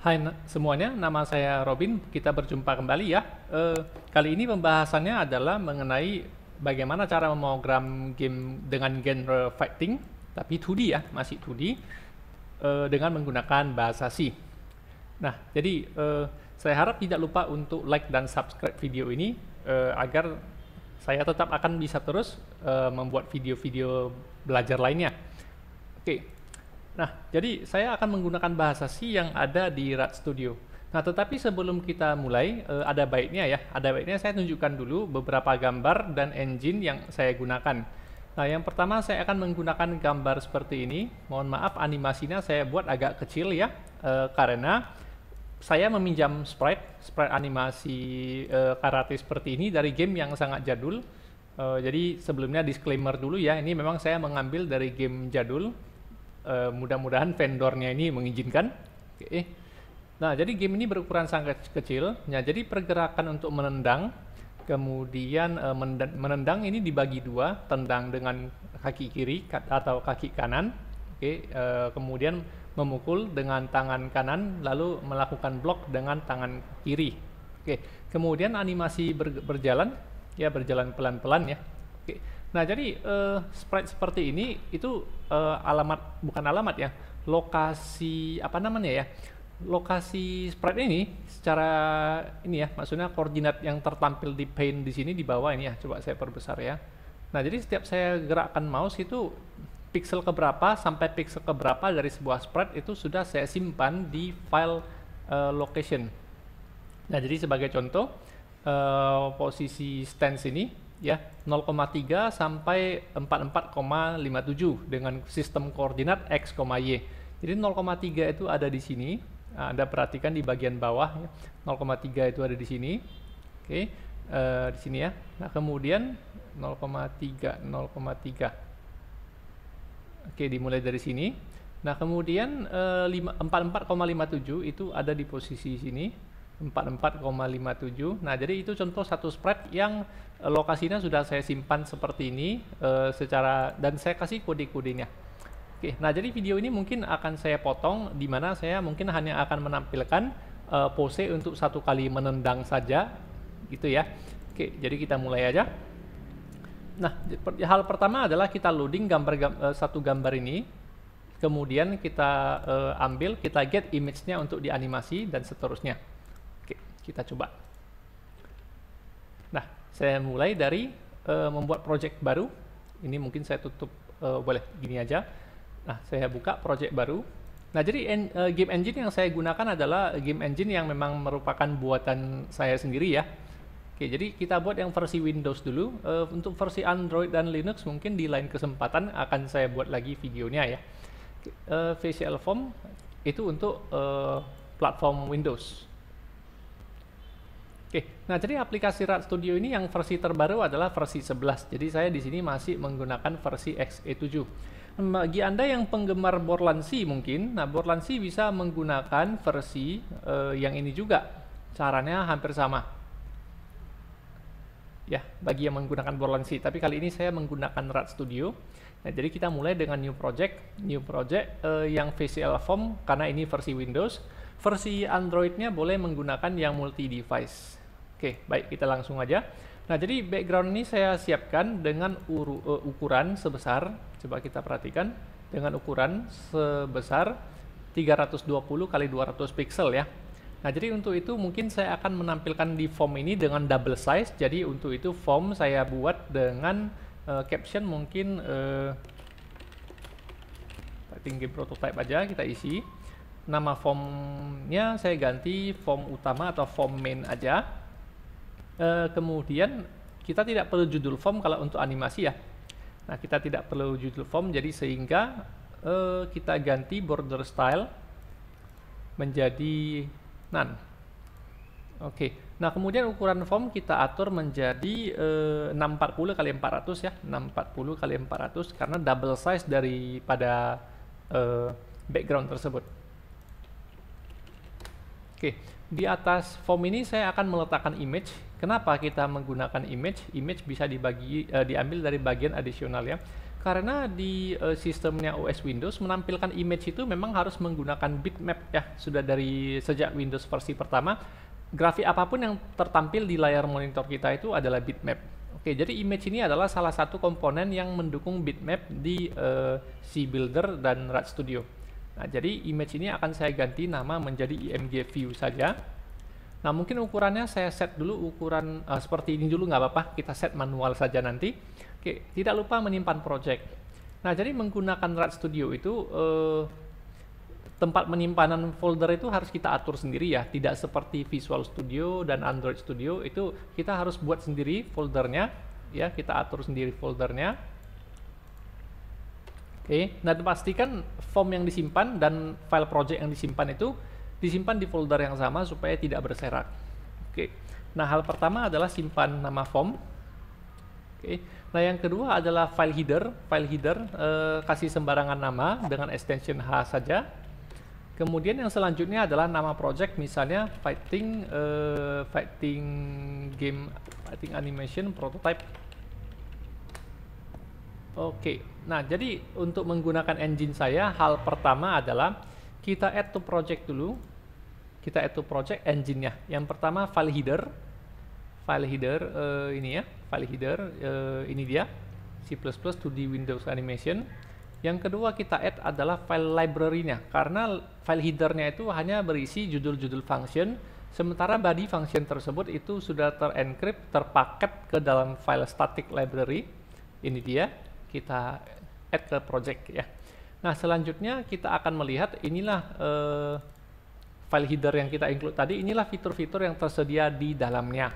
Hai semuanya, nama saya Robin. Kita berjumpa kembali ya. Kali ini pembahasannya adalah mengenai bagaimana cara memprogram game dengan genre fighting, tapi 2D ya, masih 2D, dengan menggunakan bahasa C. Nah, jadi saya harap tidak lupa untuk like dan subscribe video ini agar saya tetap akan bisa terus membuat video-video belajar lainnya. Oke. Nah, jadi saya akan menggunakan bahasa C yang ada di RAD Studio. Nah, tetapi sebelum kita mulai, ada baiknya ya, saya tunjukkan dulu beberapa gambar dan engine yang saya gunakan. Nah, yang pertama saya akan menggunakan gambar seperti ini. Mohon maaf, animasinya saya buat agak kecil ya, karena saya meminjam sprite animasi karate seperti ini dari game yang sangat jadul. Jadi sebelumnya disclaimer dulu ya, ini memang saya mengambil dari game jadul. Mudah-mudahan vendornya ini mengizinkan. Oke. Nah, jadi game ini berukuran sangat kecil. Nah, jadi pergerakan untuk menendang, kemudian menendang ini dibagi dua, tendang dengan kaki kiri atau kaki kanan. Oke. Kemudian memukul dengan tangan kanan, lalu melakukan blok dengan tangan kiri. Oke. Kemudian animasi berjalan, ya berjalan pelan-pelan ya. Oke. Nah, jadi sprite seperti ini itu bukan alamat ya, lokasi apa namanya ya, lokasi sprite ini secara ini ya, maksudnya koordinat yang tertampil di pane di sini di bawah ini ya, coba saya perbesar ya. Nah, jadi setiap saya gerakkan mouse itu pixel keberapa sampai pixel keberapa dari sebuah sprite itu sudah saya simpan di file location. Nah, jadi sebagai contoh posisi stance ini ya 0,3 sampai 44,57 dengan sistem koordinat x, y. Jadi 0,3 itu ada di sini. Anda perhatikan di bagian bawah ya. 0,3 itu ada di sini. Oke, di sini ya. Nah, kemudian 0,3. Oke, dimulai dari sini. Nah, kemudian 44,57 itu ada di posisi sini. 44,57. Nah, jadi itu contoh satu sprite yang lokasinya sudah saya simpan seperti ini dan saya kasih kode-kodenya. Oke, nah jadi video ini mungkin akan saya potong di mana saya mungkin hanya akan menampilkan pose untuk satu kali menendang saja gitu ya. Oke, jadi kita mulai aja. Nah, hal pertama adalah kita loading satu gambar ini. Kemudian kita ambil, kita get image-nya untuk dianimasi dan seterusnya. Kita coba. Nah, saya mulai dari membuat project baru. Ini mungkin saya tutup, boleh gini aja. Nah, saya buka project baru. Nah, jadi game engine yang saya gunakan adalah game engine yang memang merupakan buatan saya sendiri ya. Oke, jadi kita buat yang versi Windows dulu. Untuk versi Android dan Linux mungkin di lain kesempatan akan saya buat lagi videonya ya. Facial Form itu untuk platform Windows. Oke, nah jadi aplikasi RAD Studio ini yang versi terbaru adalah versi 11. Jadi saya di sini masih menggunakan versi XE7. Bagi Anda yang penggemar Borland C mungkin, nah Borland C bisa menggunakan versi yang ini juga. Caranya hampir sama. Ya, bagi yang menggunakan Borland C. Tapi kali ini saya menggunakan RAD Studio. Nah, jadi kita mulai dengan new project yang facial form karena ini versi Windows. Versi Android-nya boleh menggunakan yang multi device. Oke, baik, kita langsung aja. Nah, jadi background ini saya siapkan dengan ukuran sebesar, coba kita perhatikan, dengan ukuran sebesar 320 kali 200 pixel ya. Nah, jadi untuk itu mungkin saya akan menampilkan di form ini dengan double size. Jadi untuk itu form saya buat dengan caption mungkin tinggi prototype aja, kita isi. Nama formnya saya ganti form utama atau form main aja. Kemudian kita tidak perlu judul form kalau untuk animasi ya. Nah, kita tidak perlu judul form, jadi sehingga kita ganti border style menjadi none. Oke. Nah, kemudian ukuran form kita atur menjadi 640 kali 400 ya, 640 kali 400 karena double size daripada background tersebut. Oke, di atas form ini saya akan meletakkan image. Kenapa kita menggunakan image? Image bisa diambil dari bagian additional ya. Karena di sistemnya OS Windows menampilkan image itu memang harus menggunakan bitmap ya. Sudah dari sejak Windows versi pertama, grafik apapun yang tertampil di layar monitor kita itu adalah bitmap. Oke, jadi image ini adalah salah satu komponen yang mendukung bitmap di CBuilder dan Rad Studio. Nah, jadi image ini akan saya ganti nama menjadi IMG View saja. Nah, mungkin ukurannya saya set dulu ukuran seperti ini dulu, nggak apa-apa, kita set manual saja nanti. Oke, tidak lupa menyimpan project. Nah, jadi menggunakan Rad Studio itu tempat penyimpanan folder itu harus kita atur sendiri ya, tidak seperti Visual Studio dan Android Studio itu kita harus buat sendiri foldernya ya, kita atur sendiri foldernya. Oke, nah pastikan form yang disimpan dan file project yang disimpan itu disimpan di folder yang sama supaya tidak berserak. Oke, nah hal pertama adalah simpan nama form. Oke, nah yang kedua adalah file header. File header kasih sembarangan nama dengan extension H saja. Kemudian yang selanjutnya adalah nama project, misalnya fighting animation prototype. Oke, nah jadi untuk menggunakan engine saya, hal pertama adalah kita add to project dulu. Kita add to project engine-nya. Yang pertama file header. Ini ya, file header ini dia, C++ 2D Windows Animation. Yang kedua kita add adalah file library-nya, karena file header-nya itu hanya berisi judul-judul function, sementara body function tersebut itu sudah terencrypt, terpaket ke dalam file static library. Ini dia, kita add ke project ya. Nah, selanjutnya kita akan melihat inilah file header yang kita include tadi, inilah fitur-fitur yang tersedia di dalamnya.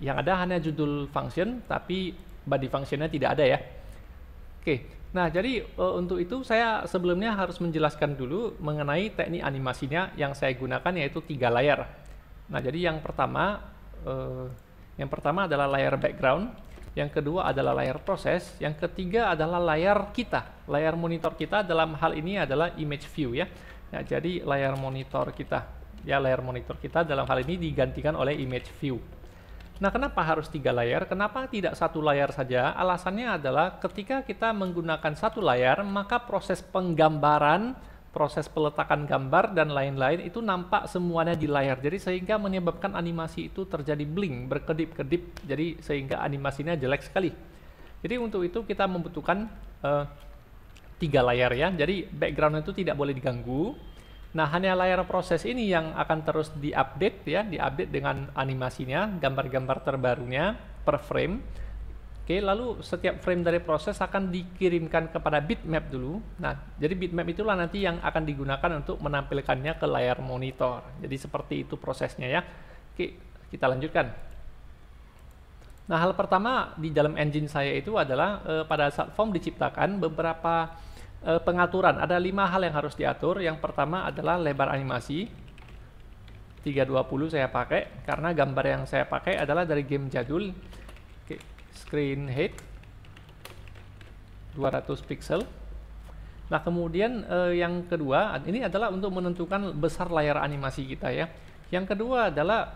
Yang ada hanya judul function, tapi body function-nya tidak ada ya. Oke. Nah, jadi untuk itu saya sebelumnya harus menjelaskan dulu mengenai teknik animasinya yang saya gunakan, yaitu 3 layar. Nah, jadi yang pertama adalah layar background, yang kedua adalah layar proses, yang ketiga adalah layar kita, layar monitor kita. Dalam hal ini adalah image view ya. Nah, jadi layar monitor kita, dalam hal ini digantikan oleh image view. Nah, kenapa harus 3 layar? Kenapa tidak 1 layar saja? Alasannya adalah ketika kita menggunakan 1 layar, maka proses penggambaran, proses peletakan gambar, dan lain-lain itu nampak semuanya di layar. Jadi sehingga menyebabkan animasi itu terjadi blink, berkedip-kedip, jadi sehingga animasinya jelek sekali. Jadi untuk itu kita membutuhkan 3 layar ya. Jadi background itu tidak boleh diganggu. Nah, hanya layar proses ini yang akan terus diupdate ya, diupdate dengan animasinya, gambar-gambar terbarunya per frame. Oke, lalu setiap frame dari proses akan dikirimkan kepada bitmap dulu. Nah, jadi bitmap itulah nanti yang akan digunakan untuk menampilkannya ke layar monitor. Jadi seperti itu prosesnya ya. Oke, kita lanjutkan. Nah, hal pertama di dalam engine saya itu adalah pada saat form diciptakan beberapa pengaturan. Ada 5 hal yang harus diatur. Yang pertama adalah lebar animasi. 320 saya pakai karena gambar yang saya pakai adalah dari game jadul. Oke, screen height 200 pixel. Nah, kemudian yang kedua ini adalah untuk menentukan besar layar animasi kita ya. Yang kedua adalah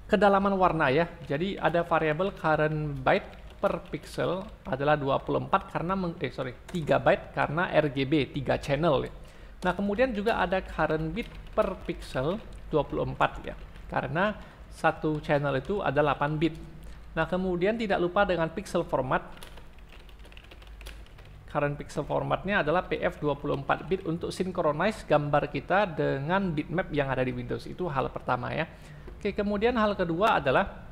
kedalaman warna ya. Jadi ada variabel current byte per pixel adalah 24 karena 3 byte karena RGB 3 channel ya. Nah, kemudian juga ada current bit per pixel 24 ya. Karena satu channel itu ada 8 bit. Nah, kemudian tidak lupa dengan pixel format. Current pixel formatnya adalah PF 24 bit untuk synchronize gambar kita dengan bitmap yang ada di Windows. Itu hal pertama ya. Oke, kemudian hal kedua adalah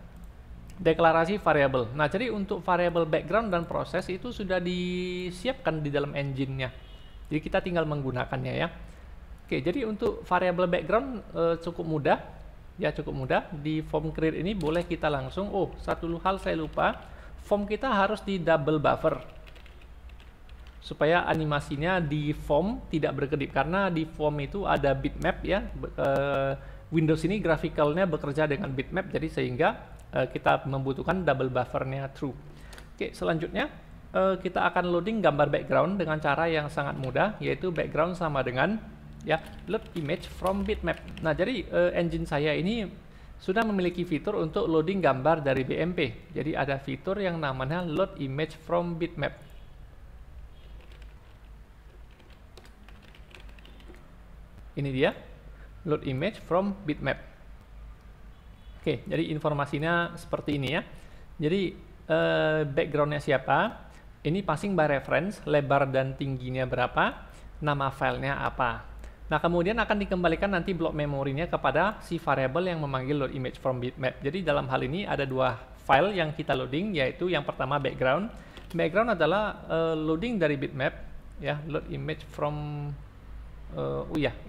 deklarasi variabel. Nah, jadi untuk variabel background dan proses itu sudah disiapkan di dalam engine-nya. Jadi kita tinggal menggunakannya ya. Oke, jadi untuk variabel background cukup mudah. Ya, cukup mudah. Di form create ini boleh kita langsung, satu hal saya lupa, form kita harus di double buffer. Supaya animasinya di form tidak berkedip. Karena di form itu ada bitmap ya. Windows ini grafikalnya bekerja dengan bitmap, jadi sehingga kita membutuhkan double buffernya true. Oke, selanjutnya kita akan loading gambar background dengan cara yang sangat mudah, yaitu background sama dengan ya load image from bitmap. Nah, jadi engine saya ini sudah memiliki fitur untuk loading gambar dari BMP. Jadi ada fitur yang namanya load image from bitmap. Ini dia, load image from bitmap. Oke, jadi informasinya seperti ini ya. Jadi backgroundnya siapa? Ini passing by reference, lebar dan tingginya berapa, nama filenya apa. Nah, kemudian akan dikembalikan nanti blok memorinya kepada si variable yang memanggil load image from bitmap. Jadi dalam hal ini ada dua file yang kita loading, yaitu yang pertama background. Background adalah loading dari bitmap, ya, load image from.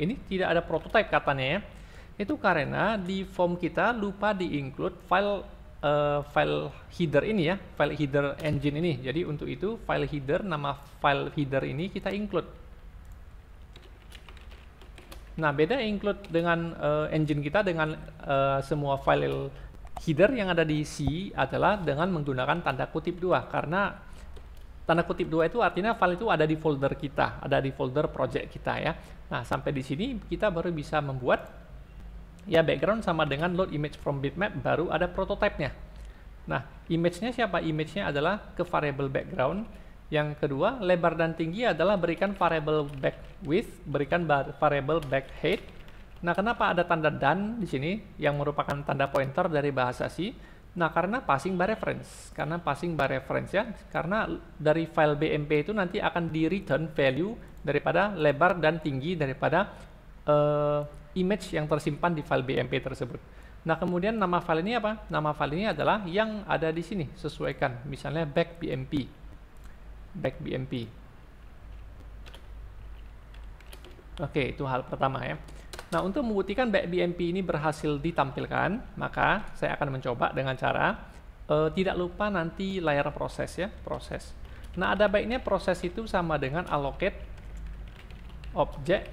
Ini tidak ada prototype katanya ya. Itu karena di form kita lupa di-include file header ini ya, file header engine ini. Jadi untuk itu file header, nama file header ini kita include. Nah, beda include dengan engine kita dengan semua file header yang ada di C adalah dengan menggunakan tanda kutip 2, karena tanda kutip 2 itu artinya file itu ada di folder kita, ada di folder project kita ya. Nah, sampai di sini kita baru bisa membuat ya background sama dengan load image from bitmap, baru ada prototype-nya. Nah, image-nya siapa? Image-nya adalah ke variable background. Yang kedua, lebar dan tinggi adalah berikan variable back width, berikan variable back height. Nah, kenapa ada tanda dan di sini yang merupakan tanda pointer dari bahasa C? Nah, karena passing by reference. Karena passing by reference ya. Karena dari file BMP itu nanti akan di return value daripada lebar dan tinggi daripada image yang tersimpan di file BMP tersebut. Nah, kemudian nama file ini apa? Nama file ini adalah yang ada di sini, sesuaikan. Misalnya back BMP. Back BMP. Oke, itu hal pertama ya. Nah, untuk membuktikan back BMP ini berhasil ditampilkan, maka saya akan mencoba dengan cara tidak lupa nanti layar proses ya, proses. Nah, ada baiknya proses itu sama dengan allocate object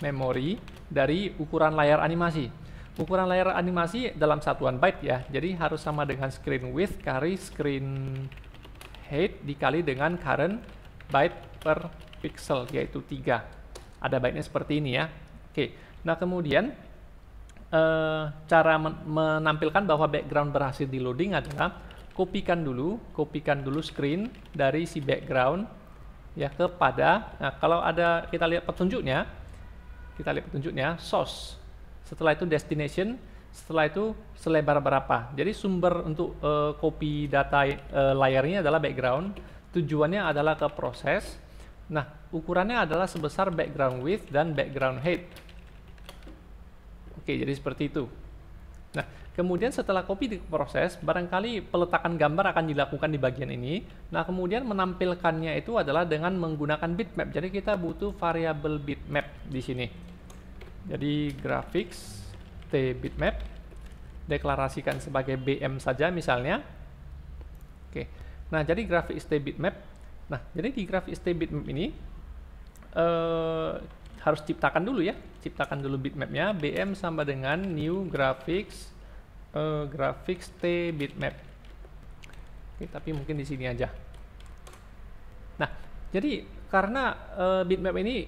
memory dari ukuran layar animasi. Ukuran layar animasi dalam satuan byte ya, jadi harus sama dengan screen width kali screen height dikali dengan current byte per pixel, yaitu 3. Ada baiknya seperti ini ya. Oke, nah kemudian cara menampilkan bahwa background berhasil di loading adalah kopikan dulu screen dari si background ya kepada, nah kalau ada kita lihat petunjuknya source, setelah itu destination, setelah itu selebar berapa. Jadi sumber untuk copy data layarnya adalah background, tujuannya adalah ke proses. Nah, ukurannya adalah sebesar background width dan background height. Oke, jadi seperti itu. Nah, kemudian setelah copy di proses, barangkali peletakan gambar akan dilakukan di bagian ini. Nah, kemudian menampilkannya itu adalah dengan menggunakan bitmap. Jadi kita butuh variabel bitmap di sini. Jadi graphics bitmap, deklarasikan sebagai BM saja misalnya. Oke. Nah, jadi graphics bitmap. Nah, jadi di graphics bitmap ini harus ciptakan dulu ya. Ciptakan dulu bitmapnya. BM sama dengan new graphics bitmap. Oke, tapi mungkin di sini aja. Nah, jadi karena bitmap ini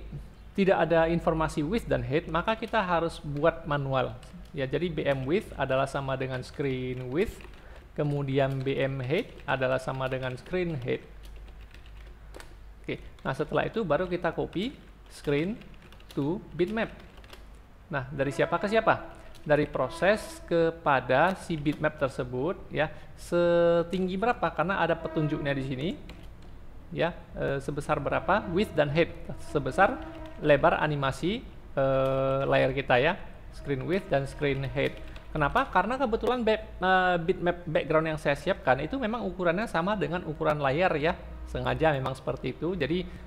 tidak ada informasi width dan height, maka kita harus buat manual. Ya, jadi BM width adalah sama dengan screen width, kemudian BM height adalah sama dengan screen height. Oke, nah setelah itu baru kita copy screen to bitmap. Nah, dari siapa ke siapa? Dari proses kepada si bitmap tersebut ya, setinggi berapa? Karena ada petunjuknya di sini. Ya, sebesar berapa? Width dan height, sebesar lebar animasi layar kita ya, screen width dan screen height. Kenapa? Karena kebetulan bitmap background yang saya siapkan itu memang ukurannya sama dengan ukuran layar ya, sengaja memang seperti itu. Jadi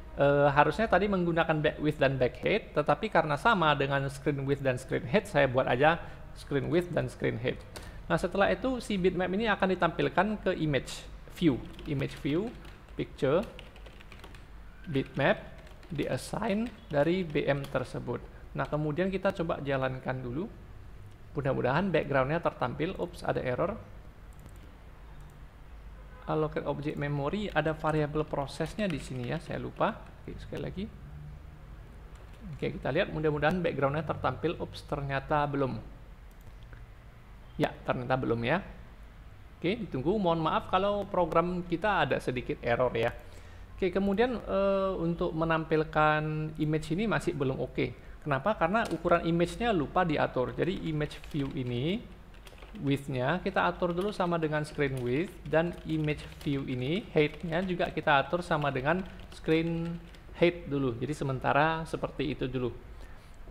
harusnya tadi menggunakan back width dan back height, tetapi karena sama dengan screen width dan screen height, saya buat aja screen width dan screen height. Nah, setelah itu si bitmap ini akan ditampilkan ke image view, picture, bitmap, diassign dari BM tersebut. Nah, kemudian kita coba jalankan dulu. Mudah-mudahan backgroundnya tertampil. Ups, ada error. Allocate object memory, ada variabel prosesnya di sini ya, saya lupa. Oke, sekali lagi. Oke, kita lihat mudah-mudahan backgroundnya tertampil. Ups, ternyata belum. Ya, ternyata belum ya. Oke, ditunggu. Mohon maaf kalau program kita ada sedikit error ya. Oke, kemudian untuk menampilkan image ini masih belum oke. Kenapa? Karena ukuran image-nya lupa diatur. Jadi image view ini, width-nya kita atur dulu sama dengan screen width, dan image view ini, height-nya juga kita atur sama dengan screen height dulu. Jadi sementara seperti itu dulu.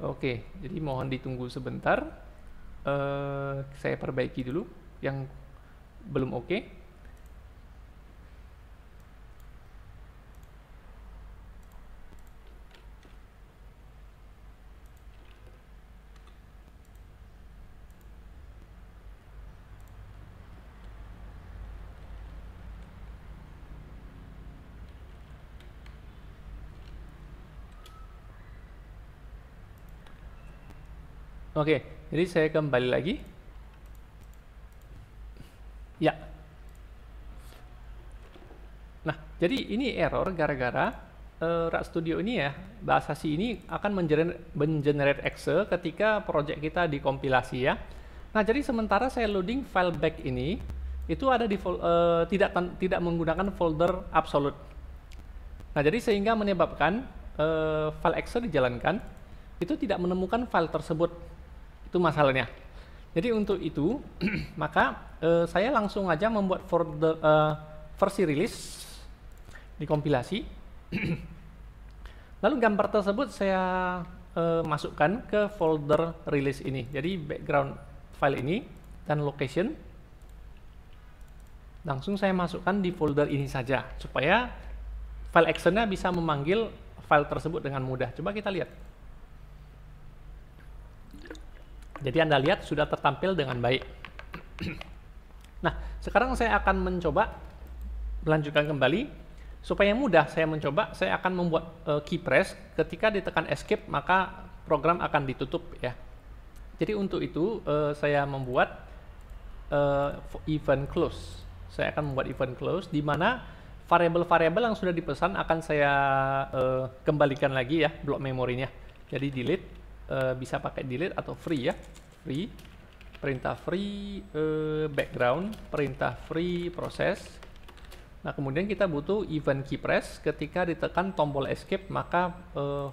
Oke, jadi mohon ditunggu sebentar. Saya perbaiki dulu yang belum oke. Oke, jadi saya kembali lagi. Ya. Nah, jadi ini error gara-gara Rak Studio ini ya, bahasa C ini akan mengenerate exe ketika project kita dikompilasi ya. Nah, jadi sementara saya loading file back ini, itu ada di tidak menggunakan folder absolute. Nah, jadi sehingga menyebabkan file exe dijalankan, itu tidak menemukan file tersebut. Itu masalahnya. Jadi untuk itu, maka saya langsung aja membuat folder versi release, dikompilasi. Lalu gambar tersebut saya masukkan ke folder release ini. Jadi background file ini dan location langsung saya masukkan di folder ini saja, supaya file action-nya bisa memanggil file tersebut dengan mudah. Coba kita lihat. Jadi Anda lihat sudah tertampil dengan baik. Nah, sekarang saya akan mencoba melanjutkan kembali. Supaya mudah saya mencoba, saya akan membuat key press. Ketika ditekan escape, maka program akan ditutup ya. Jadi untuk itu saya membuat event close. Saya akan membuat event close di mana variabel-variabel yang sudah dipesan akan saya kembalikan lagi ya, blok memorinya. Jadi delete, bisa pakai delete atau free ya, free, perintah free background, perintah free proses. Nah, kemudian kita butuh event key press. Ketika ditekan tombol escape, maka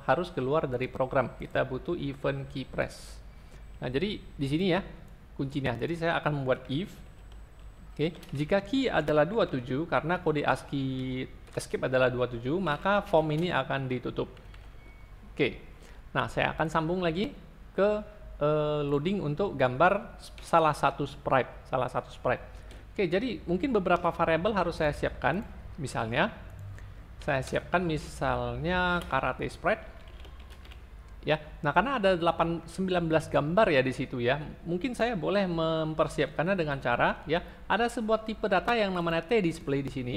harus keluar dari program. Kita butuh event key press. Nah, jadi di sini ya kuncinya. Jadi saya akan membuat if. Oke, jika key adalah 27 karena kode ASCII escape adalah 27, maka form ini akan ditutup. Oke. Nah, saya akan sambung lagi ke loading untuk gambar salah satu sprite. Oke, jadi mungkin beberapa variabel harus saya siapkan. Misalnya, saya siapkan misalnya karate sprite. Ya, nah karena ada 19 gambar ya di situ ya. Mungkin saya boleh mempersiapkannya dengan cara ya, ada sebuah tipe data yang namanya T-display di sini,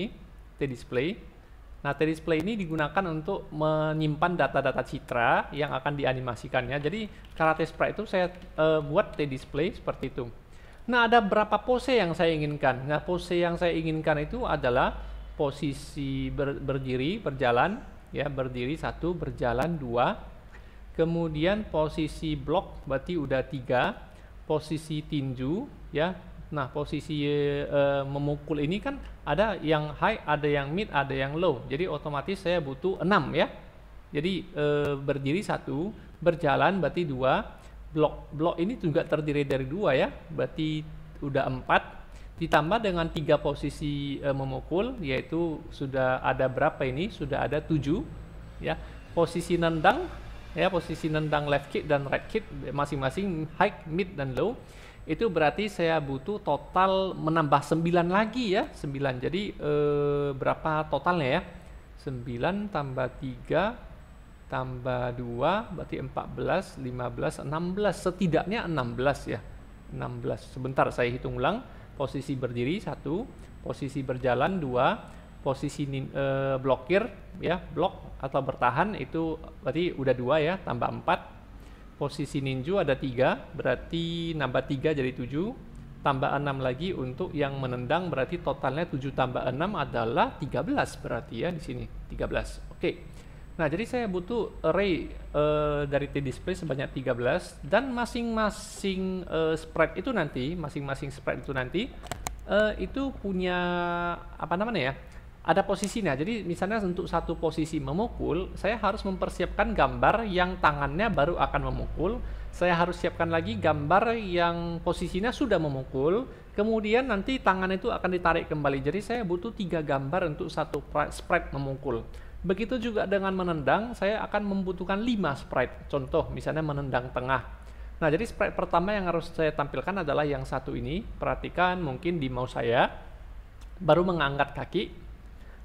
T-display. Nah, T-display ini digunakan untuk menyimpan data-data citra yang akan dianimasikannya. Jadi, karate sprite itu saya buat T-display seperti itu. Nah, ada berapa pose yang saya inginkan? Nah, pose yang saya inginkan itu adalah posisi berdiri, berjalan, ya, berdiri 1, berjalan 2. Kemudian posisi blok berarti udah 3, posisi tinju, ya. Nah, posisi memukul ini kan ada yang high, ada yang mid, ada yang low. Jadi otomatis saya butuh 6 ya. Jadi berdiri 1, berjalan berarti 2, blok ini juga terdiri dari 2 ya. Berarti udah 4, ditambah dengan 3 posisi memukul, yaitu sudah ada berapa ini? Sudah ada 7 ya. Posisi nendang ya, posisi nendang left kick dan right kick masing-masing high, mid dan low. Itu berarti saya butuh total menambah 9 lagi ya, 9. Jadi berapa totalnya ya? 9 tambah 3 tambah 2 berarti 14, 15, 16. Setidaknya 16 ya. 16. Sebentar saya hitung ulang. Posisi berdiri 1, posisi berjalan 2, posisi blokir ya, blok atau bertahan itu berarti udah 2 ya, tambah 4. Posisi ninju ada 3, berarti nambah 3 jadi 7, tambah 6 lagi untuk yang menendang, berarti totalnya 7 tambah 6 adalah 13 berarti ya di sini, 13. Oke. Nah, jadi saya butuh array dari T-display sebanyak 13 dan masing-masing sprite itu nanti, itu punya apa namanya ya? Ada posisinya. Jadi misalnya untuk satu posisi memukul, saya harus mempersiapkan gambar yang tangannya baru akan memukul. Saya harus siapkan lagi gambar yang posisinya sudah memukul. Kemudian nanti tangan itu akan ditarik kembali. Jadi saya butuh 3 gambar untuk satu sprite memukul. Begitu juga dengan menendang, saya akan membutuhkan 5 sprite. Contoh, misalnya menendang tengah. Nah, jadi sprite pertama yang harus saya tampilkan adalah yang satu ini. Perhatikan mungkin di mouse saya, baru mengangkat kaki.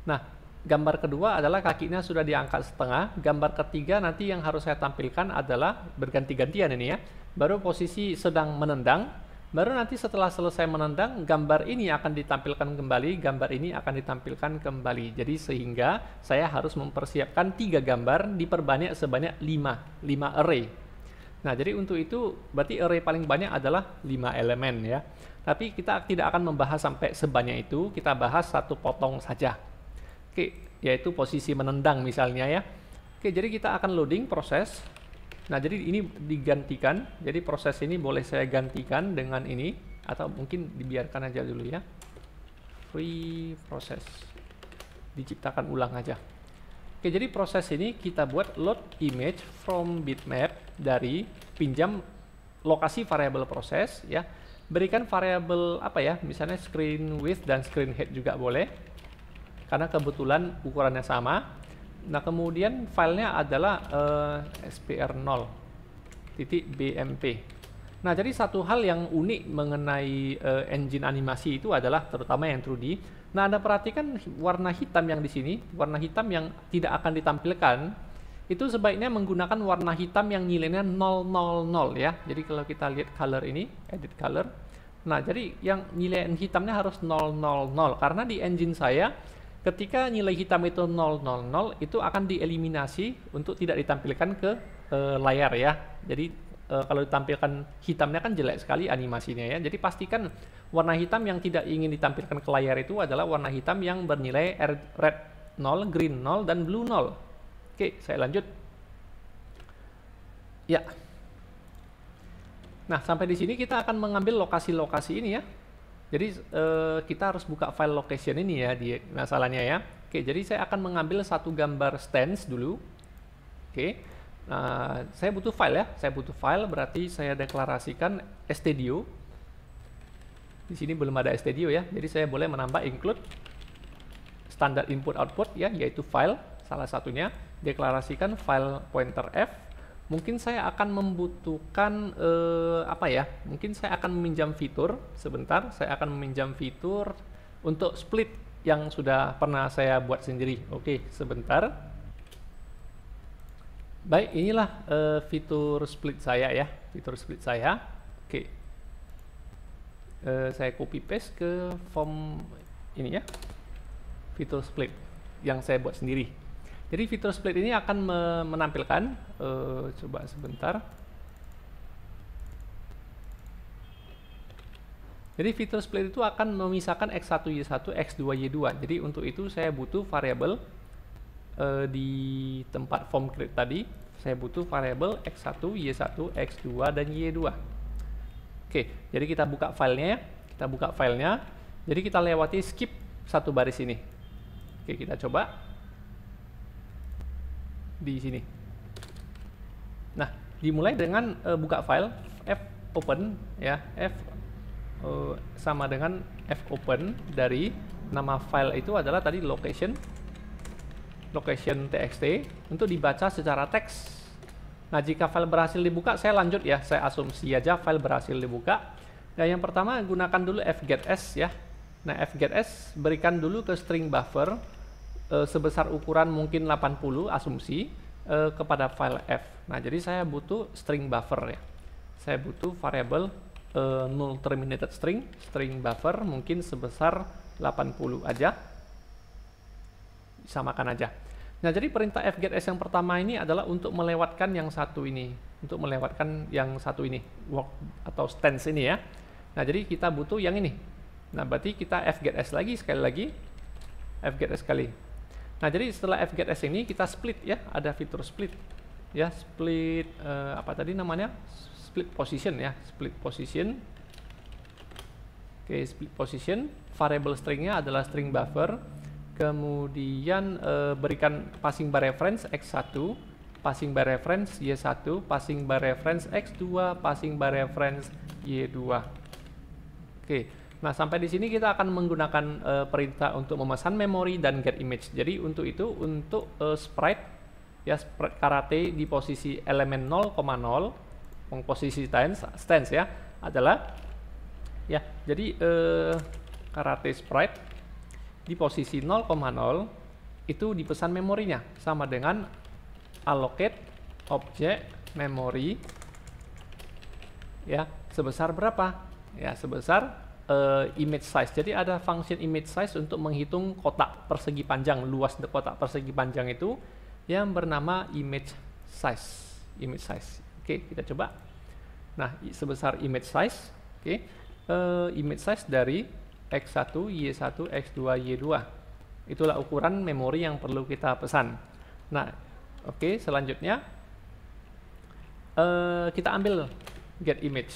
Nah, gambar kedua adalah kakinya sudah diangkat setengah. Gambar ketiga nanti yang harus saya tampilkan adalah berganti-gantian ini ya. Baru posisi sedang menendang. Baru nanti setelah selesai menendang, gambar ini akan ditampilkan kembali, gambar ini akan ditampilkan kembali. Jadi sehingga saya harus mempersiapkan 3 gambar diperbanyak sebanyak 5 array. Nah, jadi untuk itu berarti array paling banyak adalah 5 elemen ya. Tapi kita tidak akan membahas sampai sebanyak itu, kita bahas satu potong saja. Oke, yaitu posisi menendang misalnya ya. Oke, jadi kita akan loading proses. Nah, jadi ini digantikan. Jadi proses ini boleh saya gantikan dengan ini, atau mungkin dibiarkan aja dulu ya. Free process. Diciptakan ulang aja. Oke, jadi proses ini kita buat load image from bitmap dari pinjam lokasi variabel proses ya. Berikan variabel apa ya? Misalnya screen width dan screen height juga boleh. Karena kebetulan ukurannya sama. Nah, kemudian filenya adalah spr0.bmp. Nah, jadi satu hal yang unik mengenai engine animasi itu adalah terutama yang 2D. Nah, Anda perhatikan warna hitam yang di sini, warna hitam yang tidak akan ditampilkan, itu sebaiknya menggunakan warna hitam yang nilainya 000 ya. Jadi kalau kita lihat color ini, edit color. Nah, jadi yang nilai hitamnya harus 000 karena di engine saya ketika nilai hitam itu 000 itu akan dieliminasi untuk tidak ditampilkan ke layar ya. Jadi kalau ditampilkan hitamnya kan jelek sekali animasinya ya. Jadi pastikan warna hitam yang tidak ingin ditampilkan ke layar itu adalah warna hitam yang bernilai red 0, green 0, dan blue 0. Oke, saya lanjut. Ya. Nah, sampai di sini kita akan mengambil lokasi-lokasi ini ya. Jadi kita harus buka file location ini ya di masalahnya ya. Oke, jadi saya akan mengambil satu gambar stance dulu. Oke, nah, saya butuh file ya. Saya butuh file berarti saya deklarasikan stdio. Di sini belum ada stdio ya. Jadi saya boleh menambah include standar input output ya, yaitu file salah satunya. Deklarasikan file pointer f. Mungkin saya akan membutuhkan apa ya? Mungkin saya akan meminjam fitur sebentar. Saya akan meminjam fitur untuk split yang sudah pernah saya buat sendiri. Oke, sebentar. Baik, inilah fitur split saya ya. Fitur split saya. Oke. Saya copy paste ke form ini ya. Fitur split yang saya buat sendiri. Jadi fitur split ini akan menampilkan, coba sebentar. Jadi fitur split itu akan memisahkan X1, Y1, X2, Y2. Jadi untuk itu saya butuh variabel di tempat form create tadi. Saya butuh variabel X1, Y1, X2, dan Y2. Oke, jadi kita buka filenya ya. Kita buka filenya. Jadi kita lewati skip satu baris ini. Oke, kita coba. Di sini. Nah, dimulai dengan buka file f open ya, f sama dengan f open dari nama file itu adalah tadi location txt untuk dibaca secara teks. Nah, jika file berhasil dibuka, saya lanjut ya, saya asumsi aja file berhasil dibuka. Nah, yang pertama gunakan dulu fgetS ya. Nah, fgetS berikan dulu ke string buffer sebesar ukuran mungkin 80 asumsi kepada file f. Nah, jadi saya butuh string buffer ya. Saya butuh variabel null terminated string buffer mungkin sebesar 80 aja. Samakan aja. Nah, jadi perintah fgetS yang pertama ini adalah untuk melewatkan yang satu ini, work atau stance ini ya. Nah, jadi kita butuh yang ini. Nah, berarti kita fgetS lagi sekali lagi. fgetS sekali. Nah, jadi setelah fgetS ini kita split ya, ada fitur split. Ya, split apa tadi namanya? Split position ya, split position. Oke, split position, variable stringnya adalah string buffer. Kemudian berikan passing by reference x1, passing by reference y1, passing by reference x2, passing by reference y2. Oke. Nah, sampai di sini kita akan menggunakan perintah untuk memesan memori dan get image. Jadi untuk itu, untuk sprite ya, sprite karate di posisi elemen 0,0, posisi stance ya, adalah ya, jadi karate sprite di posisi 0,0 itu dipesan memorinya sama dengan allocate object memory ya, sebesar berapa? Ya, sebesar image size. Jadi ada function image size untuk menghitung kotak persegi panjang, luas kotak persegi panjang itu yang bernama image size. Image size. Oke, kita coba. Nah, sebesar image size. Oke, image size dari x1, y1, x2, y2. Itulah ukuran memori yang perlu kita pesan. Nah, oke, selanjutnya kita ambil get image.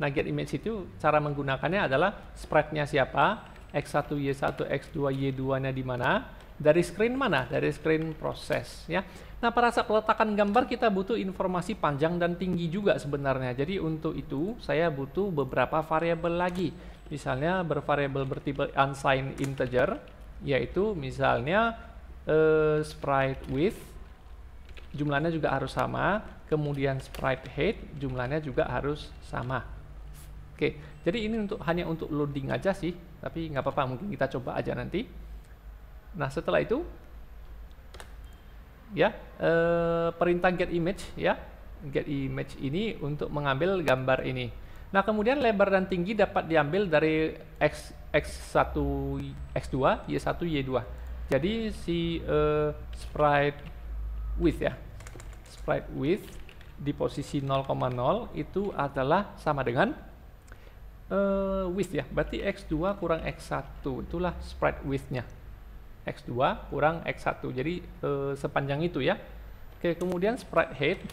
Nah, get image itu cara menggunakannya adalah sprite-nya siapa, x1, y1, x2, y2-nya di mana, dari screen mana, dari screen proses ya. Nah, pada saat peletakan gambar kita butuh informasi panjang dan tinggi juga sebenarnya. Jadi untuk itu saya butuh beberapa variabel lagi. Misalnya bervariabel bertipe unsigned integer, yaitu misalnya sprite width, jumlahnya juga harus sama, kemudian sprite height, jumlahnya juga harus sama. Oke, jadi ini hanya untuk loading aja sih, tapi nggak apa-apa, mungkin kita coba aja nanti. Nah, setelah itu ya, perintah get image ya, get image ini untuk mengambil gambar ini. Nah, kemudian lebar dan tinggi dapat diambil dari x1, x2, y1, y2. Jadi si sprite width ya, sprite width di posisi 0,0 itu adalah sama dengan width ya, berarti x2 kurang x1, itulah sprite width-nya. x2 kurang x1, jadi sepanjang itu ya. Oke, kemudian sprite height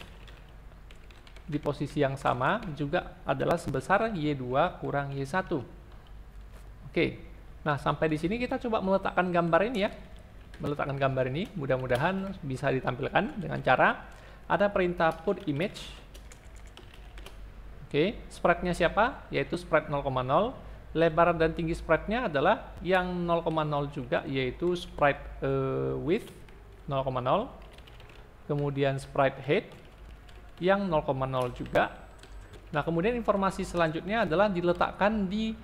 di posisi yang sama juga adalah sebesar y2 kurang y1. Oke, nah sampai di sini kita coba meletakkan gambar ini ya. Meletakkan gambar ini mudah-mudahan bisa ditampilkan dengan cara ada perintah put image. Oke, sprite-nya siapa? Yaitu sprite 0,0. Lebar dan tinggi sprite-nya adalah yang 0,0 juga, yaitu sprite width 0,0. Kemudian sprite height yang 0,0 juga. Nah, kemudian informasi selanjutnya adalah diletakkan di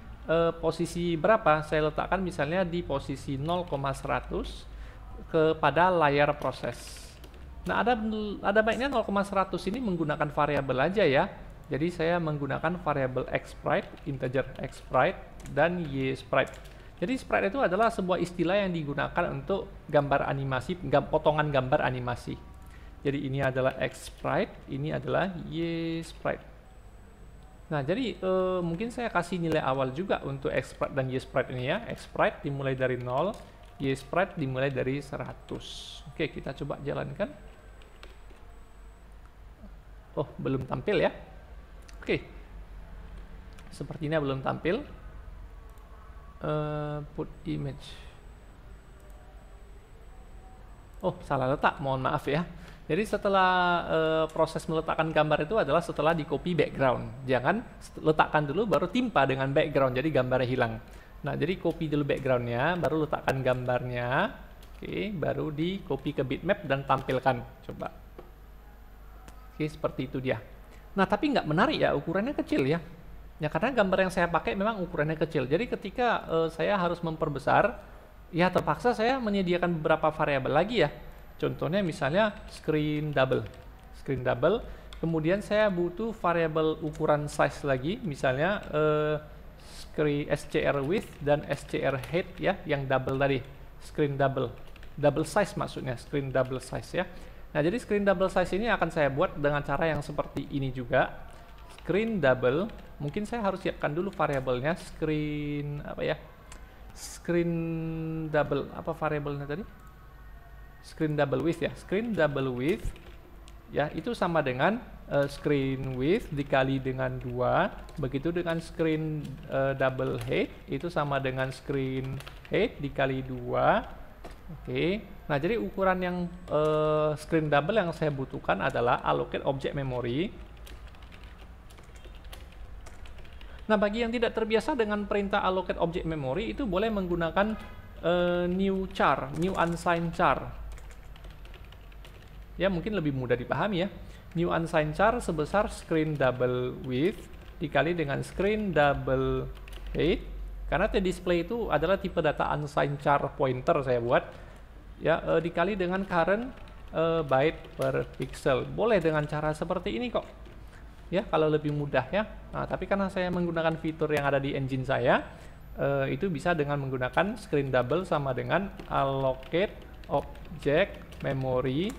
posisi berapa? Saya letakkan misalnya di posisi 0,100 kepada layar proses. Nah, ada baiknya 0,100 ini menggunakan variabel aja ya. Jadi saya menggunakan variabel xsprite, integer xsprite, dan ysprite. Jadi sprite itu adalah sebuah istilah yang digunakan untuk gambar animasi, potongan gambar animasi. Jadi ini adalah xsprite, ini adalah ysprite. Nah, jadi mungkin saya kasih nilai awal juga untuk xsprite dan ysprite ini ya. Xsprite dimulai dari 0, ysprite dimulai dari 100. Oke, kita coba jalankan. Oh, belum tampil ya. Oke, sepertinya belum tampil. Put image. Oh, salah letak, mohon maaf ya. Jadi setelah proses meletakkan gambar itu adalah setelah di copy background. Jangan letakkan dulu baru timpa dengan background, jadi gambarnya hilang. Nah, jadi copy dulu backgroundnya, baru letakkan gambarnya. Oke, baru di copy ke bitmap dan tampilkan. Coba. Oke, seperti itu dia. Nah, tapi nggak menarik ya, ukurannya kecil ya. Ya, karena gambar yang saya pakai memang ukurannya kecil. Jadi ketika saya harus memperbesar, ya terpaksa saya menyediakan beberapa variabel lagi ya. Contohnya misalnya screen double. Screen double. Kemudian saya butuh variabel ukuran size lagi, misalnya screen SCR width dan SCR height ya, yang double tadi. Screen double. Double size maksudnya, screen double size ya. Nah, jadi screen double size ini akan saya buat dengan cara yang seperti ini juga. Screen double, mungkin saya harus siapkan dulu variabelnya. Screen apa ya? Screen double, apa variabelnya tadi? screen double width ya. Screen double width ya itu sama dengan screen width dikali dengan 2, begitu dengan screen double height itu sama dengan screen height dikali 2. Oke. Nah, jadi ukuran yang screen double yang saya butuhkan adalah allocate object memory. Nah, bagi yang tidak terbiasa dengan perintah allocate object memory itu boleh menggunakan new char, new unsigned char. Ya, mungkin lebih mudah dipahami ya. New unsigned char sebesar screen double width dikali dengan screen double height. Karena display itu adalah tipe data unsigned char pointer saya buat. Ya, dikali dengan current byte per pixel. Boleh dengan cara seperti ini kok. Ya, kalau lebih mudah ya. Nah, tapi karena saya menggunakan fitur yang ada di engine saya, itu bisa dengan menggunakan screen double sama dengan allocate object memory,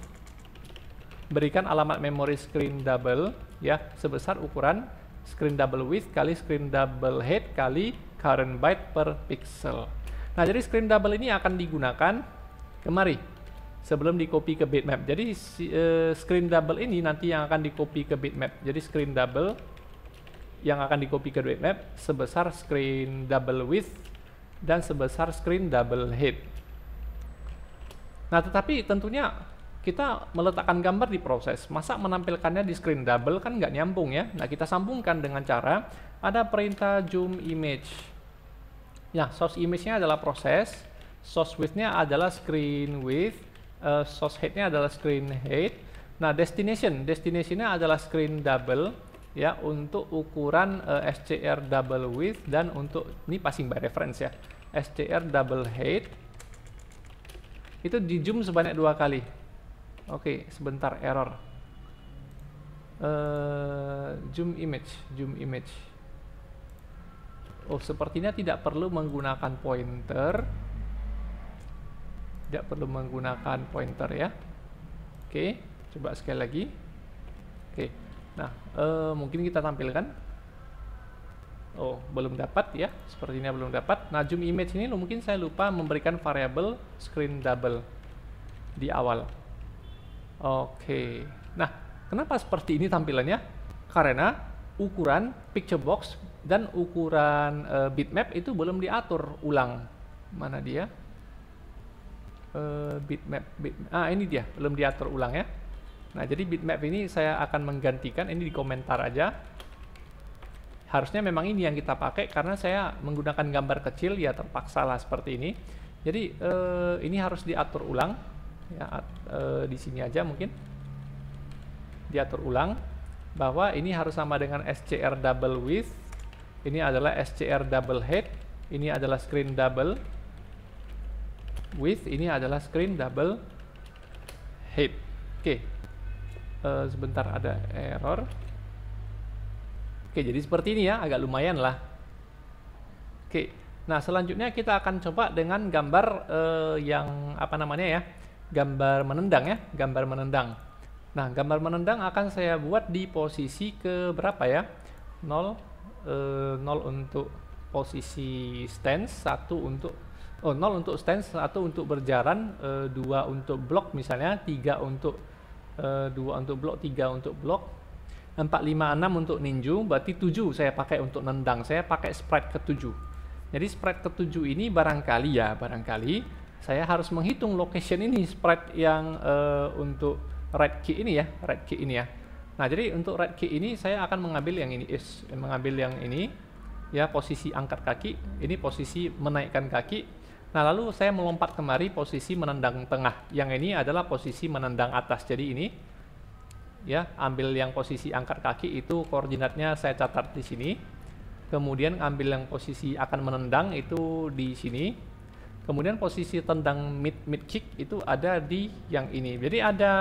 berikan alamat memori screen double ya sebesar ukuran screen double width kali screen double height kali current byte per pixel. Nah, jadi screen double ini akan digunakan kemari sebelum di copy ke bitmap. Jadi screen double ini nanti yang akan di copy ke bitmap. Jadi screen double yang akan di copy ke bitmap sebesar screen double width dan sebesar screen double height. Nah, tetapi tentunya kita meletakkan gambar di proses, masa menampilkannya di screen double kan nggak nyambung ya. Nah, kita sambungkan dengan cara ada perintah zoom image. Ya, source image-nya adalah proses, source width-nya adalah screen width, source height-nya adalah screen height. Nah, destination-nya adalah screen double ya untuk ukuran SCR double width dan untuk ini passing by reference ya. SCR double height itu di zoom sebanyak 2 kali. Oke, sebentar error. Zoom image. Oh, sepertinya tidak perlu menggunakan pointer. Tidak perlu menggunakan pointer ya. Oke, coba sekali lagi. Oke, nah mungkin kita tampilkan. Oh, belum dapat ya. Sepertinya belum dapat. Nah, zoom image ini mungkin saya lupa memberikan variabel screen double di awal. Oke, nah kenapa seperti ini tampilannya? Karena ukuran picture box dan ukuran bitmap itu belum diatur ulang. Mana dia? Bitmap. Ini dia, belum diatur ulang ya. Nah, jadi bitmap ini saya akan menggantikan, ini di komentar aja. Harusnya memang ini yang kita pakai karena saya menggunakan gambar kecil ya terpaksa lah seperti ini. Jadi ini harus diatur ulang. Ya, di sini aja mungkin diatur ulang bahwa ini harus sama dengan SCR double width, ini adalah SCR double height, ini adalah screen double width, ini adalah screen double height. Oke, sebentar ada error. Oke, jadi seperti ini ya, agak lumayan lah. Oke, nah selanjutnya kita akan coba dengan gambar yang apa namanya ya, gambar menendang ya, gambar menendang. Nah, gambar menendang akan saya buat di posisi ke berapa ya? 0 untuk posisi stance, 1 untuk 0 untuk stance, 1 untuk berjalan, 2 untuk blok misalnya, 3 untuk 2 untuk blok, 3 untuk blok, 4, 5, 6 untuk ninju, berarti 7 saya pakai untuk nendang. Saya pakai sprite ke-7. Jadi sprite ke-7 ini barangkali saya harus menghitung location ini sprite yang untuk right key ini ya, Nah, jadi untuk right key ini saya akan mengambil yang ini, ya, posisi angkat kaki, ini posisi menaikkan kaki. Nah, lalu saya melompat kemari posisi menendang tengah. Yang ini adalah posisi menendang atas. Jadi ini ya, ambil yang posisi angkat kaki itu koordinatnya saya catat di sini. Kemudian ambil yang posisi akan menendang itu di sini. Kemudian posisi tendang mid kick itu ada di yang ini. Jadi ada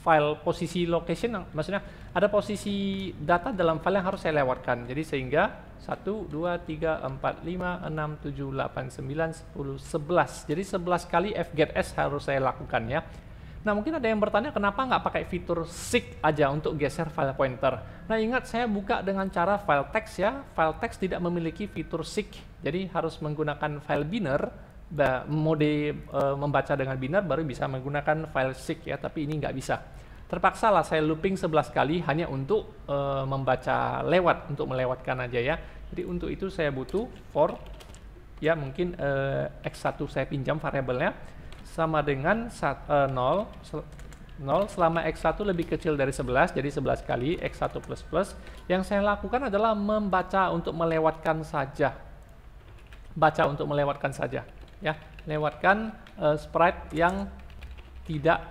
file posisi location, maksudnya ada posisi data dalam file yang harus saya lewatkan. Jadi sehingga 1, 2, 3, 4, 5, 6, 7, 8, 9, 10, 11. Jadi 11 kali fgetS harus saya lakukan ya. Nah, mungkin ada yang bertanya kenapa nggak pakai fitur seek aja untuk geser file pointer. Nah, ingat saya buka dengan cara file text ya. File text tidak memiliki fitur seek, jadi harus menggunakan file binner mode membaca dengan binar baru bisa menggunakan file seek ya, tapi ini nggak bisa. Terpaksa lah saya looping 11 kali hanya untuk membaca lewat, untuk melewatkan aja ya. Jadi untuk itu saya butuh for ya, mungkin x1 saya pinjam variabelnya sama dengan 0 selama x1 lebih kecil dari 11, jadi 11 kali x1 plus plus. Yang saya lakukan adalah membaca untuk melewatkan saja. Baca untuk melewatkan saja ya, lewatkan sprite yang tidak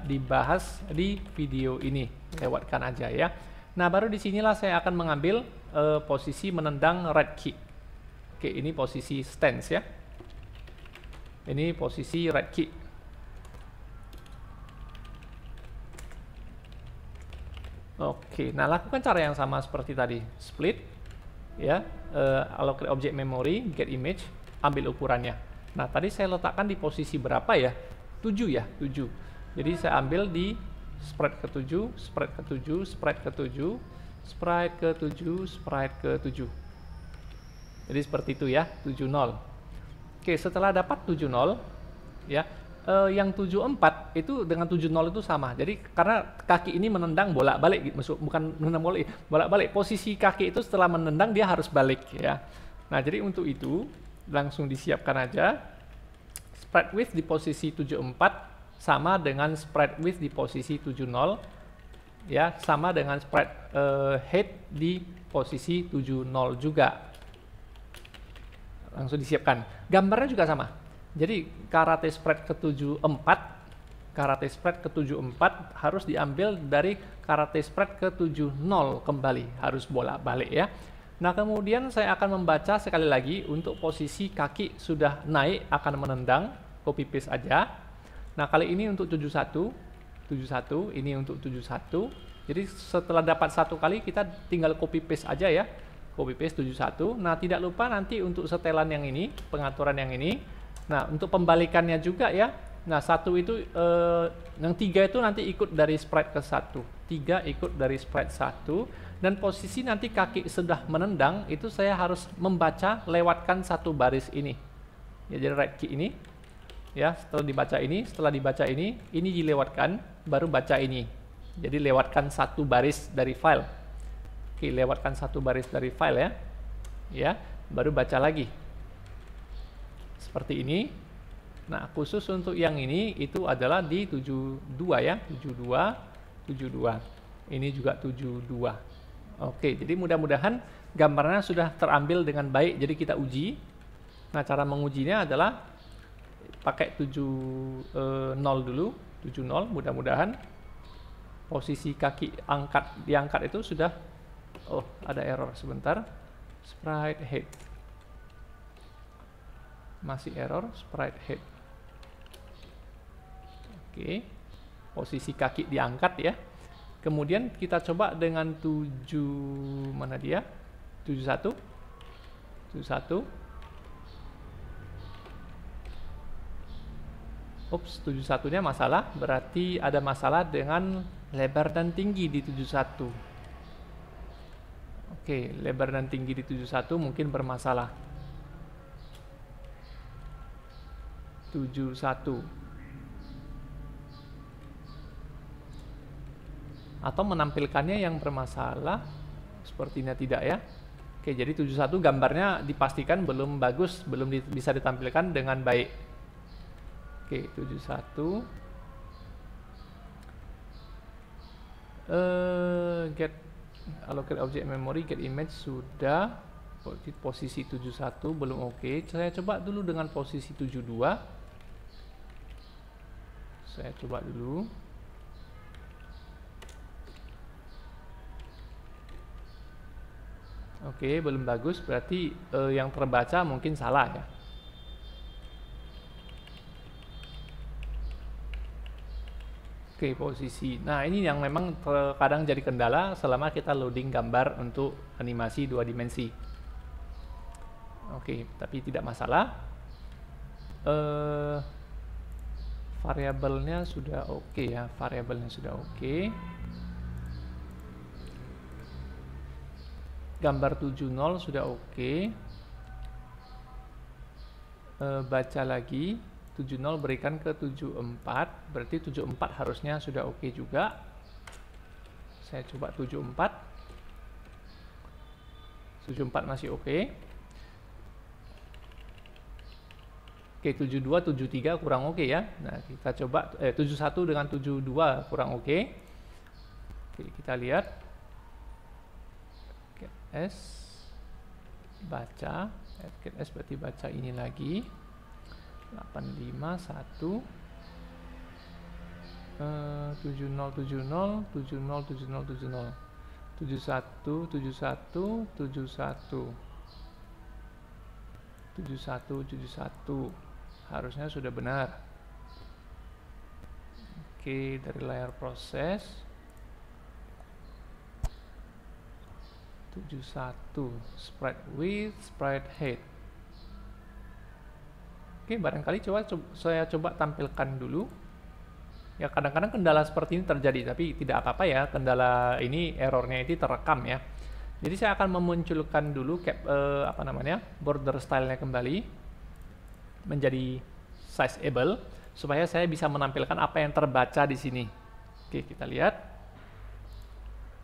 dibahas di video ini, lewatkan aja ya. Nah, baru disinilah saya akan mengambil posisi menendang right key. Oke, ini posisi stance ya, ini posisi right key. Oke, nah lakukan cara yang sama seperti tadi, split ya, allocate object memory, get image, ambil ukurannya. Nah, tadi saya letakkan di posisi berapa ya? 7 ya, 7. Jadi saya ambil di sprite ke-7, sprite ke-7, sprite ke-7, sprite ke-7, sprite ke-7. Jadi seperti itu ya, 70. Oke, setelah dapat 70 ya, yang 74 itu dengan 70 itu sama. Jadi karena kaki ini menendang bolak-balik, bukan menendang bolak-balik. Posisi kaki itu setelah menendang dia harus balik ya. Nah, jadi untuk itu langsung disiapkan aja sprite width di posisi 74 sama dengan sprite width di posisi 70 ya, sama dengan sprite height di posisi 70 juga. Langsung disiapkan. Gambarnya juga sama. Jadi karate sprite ke-74, karate sprite ke-74 harus diambil dari karate sprite ke-70 kembali, harus bolak-balik ya. Nah, kemudian saya akan membaca sekali lagi untuk posisi kaki sudah naik akan menendang, copy paste aja. Nah, kali ini untuk 71, ini untuk 71. Jadi setelah dapat satu kali kita tinggal copy paste aja ya, copy paste 71. Nah, tidak lupa nanti untuk setelan yang ini, pengaturan yang ini. Nah, untuk pembalikannya juga ya. Nah, satu itu yang 3 itu nanti ikut dari sprite ke 1. 3 ikut dari sprite 1. Dan posisi nanti kaki sudah menendang itu saya harus membaca lewatkan satu baris ini. Ya, jadi right key ini. Ya, setelah dibaca ini dilewatkan, baru baca ini. Jadi lewatkan satu baris dari file. Oke, lewatkan satu baris dari file ya. Ya, baru baca lagi. Seperti ini. Nah, khusus untuk yang ini itu adalah di 72 ya, 72. Ini juga 72. Oke, jadi mudah-mudahan gambarnya sudah terambil dengan baik. Jadi kita uji. Nah, cara mengujinya adalah pakai 70 dulu, 70 mudah-mudahan posisi kaki diangkat itu sudah, oh ada error sebentar, sprite head. Masih error, sprite head. Oke, posisi kaki diangkat ya. Kemudian kita coba dengan 7, mana dia? 71. Ups, 71-nya masalah, berarti ada masalah dengan lebar dan tinggi di 71. Oke, lebar dan tinggi di 71 mungkin bermasalah. 71 atau menampilkannya yang bermasalah, sepertinya tidak ya. Oke, jadi 71 gambarnya dipastikan belum bagus, belum bisa ditampilkan dengan baik. Oke, 71 get allocate object memory, get image sudah, posisi 71 belum oke. Saya coba dulu dengan posisi 72. Saya coba dulu. Oke, belum bagus, berarti yang terbaca mungkin salah ya. Oke, posisi. Nah, ini yang memang terkadang jadi kendala selama kita loading gambar untuk animasi 2 dimensi. Oke, tapi tidak masalah. Variabelnya sudah oke ya, variabelnya sudah oke. Gambar 70 sudah oke. baca lagi 70 berikan ke 74, berarti 74 harusnya sudah oke juga. Saya coba 74 masih oke. Oke, 72 73 kurang oke ya. Nah, kita coba 71 dengan 72 kurang oke. Oke, kita lihat S baca, S berarti baca ini lagi 851 70 70 70 70 70 71 71 71 71 71 harusnya sudah benar. Oke, dari layar proses 71 sprite width, sprite height. Oke, barangkali saya coba tampilkan dulu. Ya, kadang-kadang kendala seperti ini terjadi, tapi tidak apa-apa ya, kendala ini errornya itu terekam ya. Jadi saya akan memunculkan dulu border style-nya kembali menjadi sizeable supaya saya bisa menampilkan apa yang terbaca di sini. Oke, kita lihat.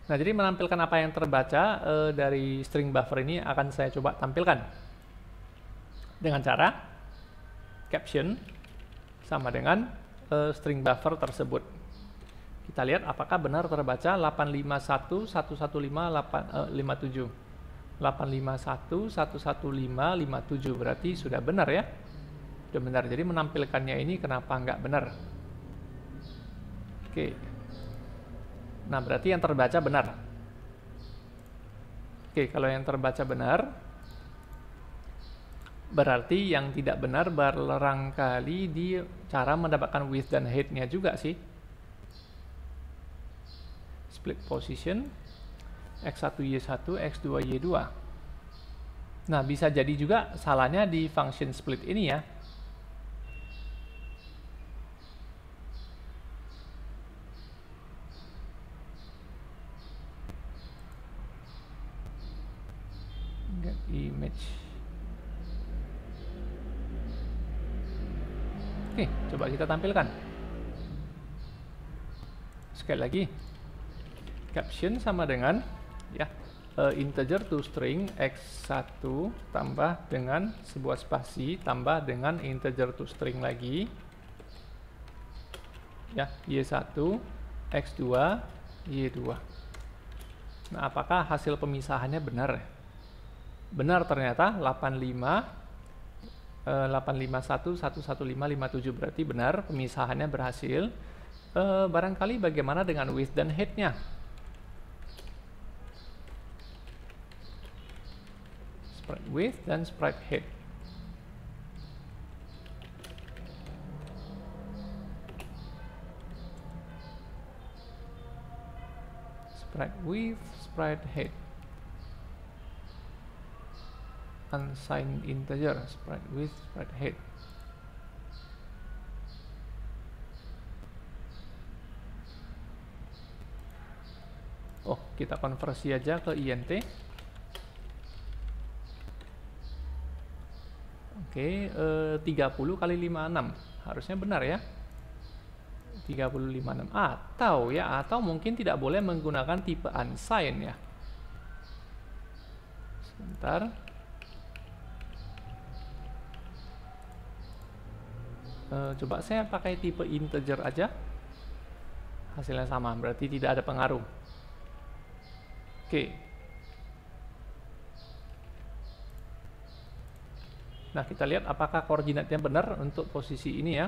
Nah, jadi menampilkan apa yang terbaca dari string buffer ini akan saya coba tampilkan dengan cara caption sama dengan string buffer tersebut. Kita lihat apakah benar terbaca 851 115 57 851 115 57, berarti sudah benar ya. Sudah benar. Jadi menampilkannya ini kenapa nggak benar? Oke. Nah, berarti yang terbaca benar. Oke, kalau yang terbaca benar, berarti yang tidak benar barangkali di cara mendapatkan width dan height-nya juga sih. Split position X1Y1 X2Y2. Nah, bisa jadi juga salahnya di function split ini ya. Get image. Oke, coba kita tampilkan. Sekali lagi, caption sama dengan ya integer to string x1 tambah dengan sebuah spasi tambah dengan integer to string lagi ya y1 x2 y2. Nah, apakah hasil pemisahannya benar? Benar ternyata 851 115 57, berarti benar pemisahannya berhasil. Barangkali bagaimana dengan width dan height-nya? Sprite width dan sprite height. Sprite width, sprite height. Unsigned integer, sprite width, sprite height. Oh, kita konversi aja ke int. Oke, 30 kali 56 harusnya benar ya. 3056 atau mungkin tidak boleh menggunakan tipe unsigned ya. Sebentar. Coba saya pakai tipe integer aja. Hasilnya sama, berarti tidak ada pengaruh. Oke. Nah, kita lihat apakah koordinatnya benar untuk posisi ini ya.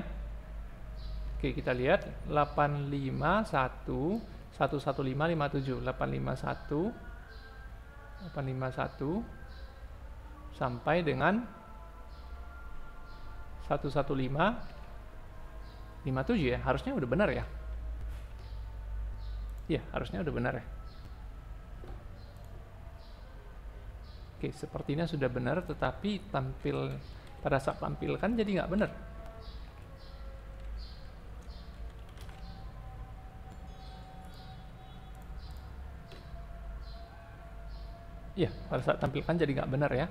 Oke, kita lihat 851 11557 851 sampai dengan 11557 ya. Harusnya udah benar ya. Iya, harusnya udah benar ya. Oke, sepertinya sudah benar, tetapi pada saat tampilkan jadi nggak benar. Iya, pada saat tampilkan jadi nggak benar ya.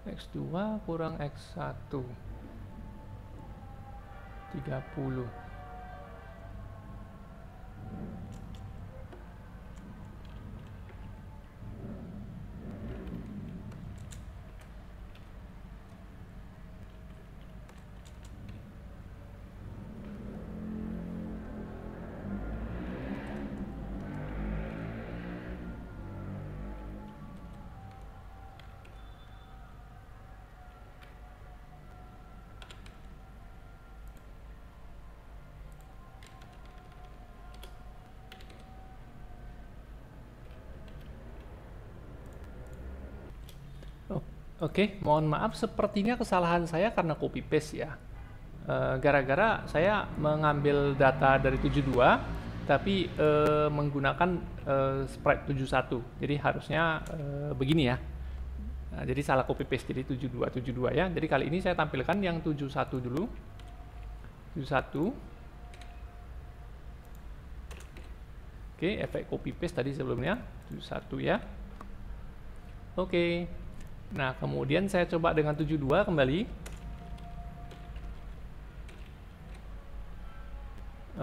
X2 kurang X1 30. Oke, mohon maaf, sepertinya kesalahan saya karena copy paste ya. Gara-gara saya mengambil data dari 72, tapi menggunakan sprite 71. Jadi harusnya begini ya. Nah, jadi salah copy paste, jadi 72 ya. Jadi kali ini saya tampilkan yang 71 dulu. 71. Oke, efek copy paste tadi sebelumnya 71 ya. Oke. Nah, kemudian saya coba dengan 72 kembali.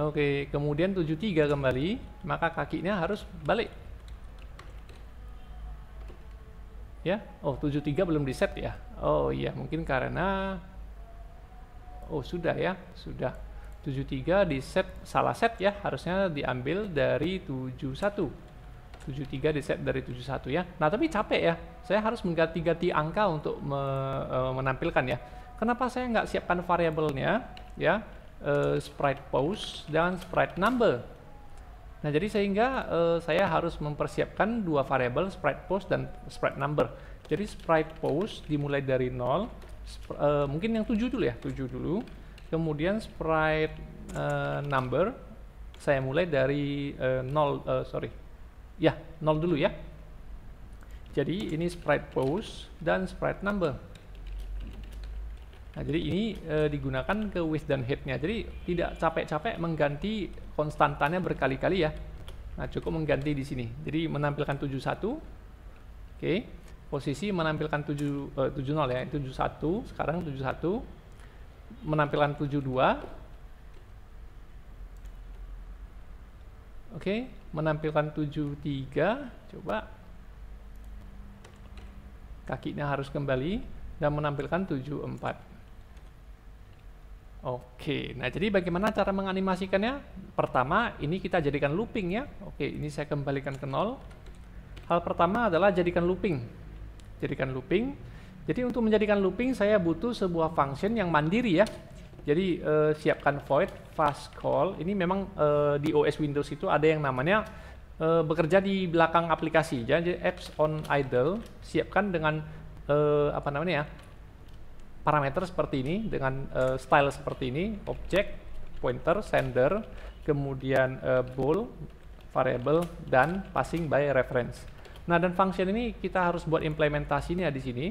Oke, kemudian 73 kembali, maka kakinya harus balik. Ya, oh 73 belum di set ya. Oh iya, mungkin karena sudah ya, sudah. 73 di set, salah set ya, harusnya diambil dari 71. 73 di set dari 71 ya. Nah, tapi capek ya. Saya harus mengganti-ganti angka untuk menampilkan ya. Kenapa saya nggak siapkan variabelnya ya, sprite pose dan sprite number. Nah, jadi sehingga saya harus mempersiapkan dua variabel, sprite pose dan sprite number. Jadi sprite pose dimulai dari 0, mungkin yang 7 dulu ya, 7 dulu. Kemudian sprite number saya mulai dari 0, ya, 0 dulu ya. Jadi ini sprite pose dan sprite number. Nah, jadi ini digunakan ke width dan height-nya. Jadi tidak capek-capek mengganti konstantannya berkali-kali ya. Nah, cukup mengganti di sini. Jadi menampilkan 71. Oke. Posisi menampilkan 70 ya, 71, sekarang 71. Menampilkan 72. Oke, menampilkan 73. Coba. Kakinya harus kembali dan menampilkan 74. Oke, nah jadi bagaimana cara menganimasikannya? Pertama, ini kita jadikan looping ya. Oke, ini saya kembalikan ke 0. Hal pertama adalah jadikan looping. Jadikan looping. Jadi untuk menjadikan looping saya butuh sebuah function yang mandiri ya. Jadi siapkan void fast call. Ini memang di OS Windows itu ada yang namanya bekerja di belakang aplikasi. Jadi apps on idle siapkan dengan apa namanya ya, parameter seperti ini dengan style seperti ini, object, pointer, sender, kemudian bool, variable, dan passing by reference. Nah, dan function ini kita harus buat implementasinya di sini.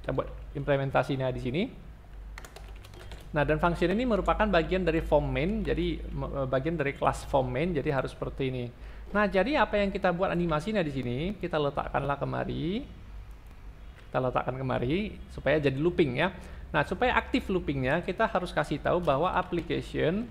Kita buat implementasinya di sini. Nah, dan function ini merupakan bagian dari form main, jadi bagian dari kelas form main, jadi harus seperti ini. Nah, jadi apa yang kita buat animasinya di sini, kita letakkanlah kemari. Kita letakkan kemari supaya jadi looping ya. Nah, supaya aktif loopingnya, kita harus kasih tahu bahwa application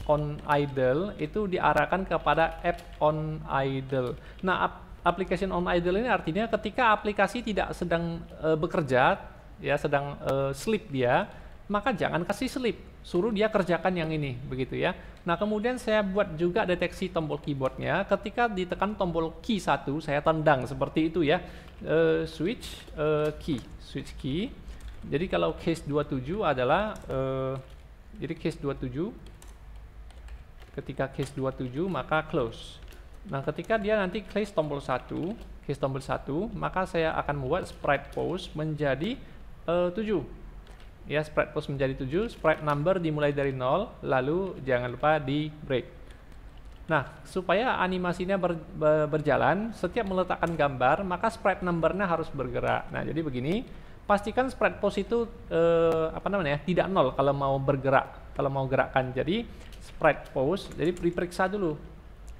on idle itu diarahkan kepada app on idle. Nah, application on idle ini artinya ketika aplikasi tidak sedang bekerja, ya sedang sleep dia, maka jangan kasih sleep, suruh dia kerjakan yang ini, begitu ya. Nah, kemudian saya buat juga deteksi tombol keyboardnya. Ketika ditekan tombol key 1, saya tendang seperti itu ya. Switch key. Jadi kalau case 27 adalah jadi case 27, ketika case 27 maka close. Nah, ketika dia nanti case tombol 1, maka saya akan membuat sprite pose menjadi 7. Ya, sprite pose menjadi 7, sprite number dimulai dari 0, lalu jangan lupa di break. Nah, supaya animasinya berjalan, setiap meletakkan gambar, maka sprite numbernya harus bergerak. Nah, jadi begini, pastikan sprite pose itu tidak 0 kalau mau bergerak, kalau mau gerakkan. Jadi sprite pose, jadi diperiksa dulu.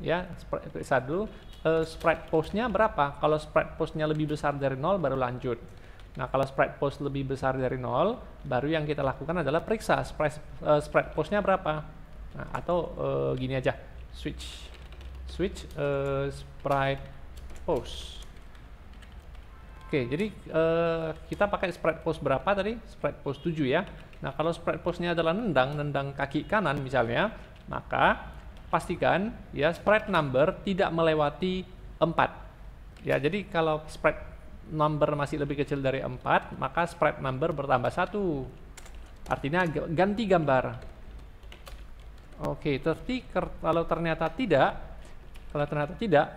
Ya, periksa dulu sprite pose-nya berapa. Kalau sprite pose-nya lebih besar dari 0 baru lanjut. Nah, kalau spread post lebih besar dari 0, baru yang kita lakukan adalah periksa spread postnya berapa. Nah, atau gini aja, switch spread post. Oke, jadi kita pakai spread post berapa tadi? Spread post 7 ya. Nah, kalau spread postnya adalah nendang kaki kanan misalnya, maka pastikan ya spread number tidak melewati 4. Ya, jadi kalau spread number masih lebih kecil dari 4, maka spread number bertambah 1. Artinya ganti gambar. Oke, kalau ternyata tidak,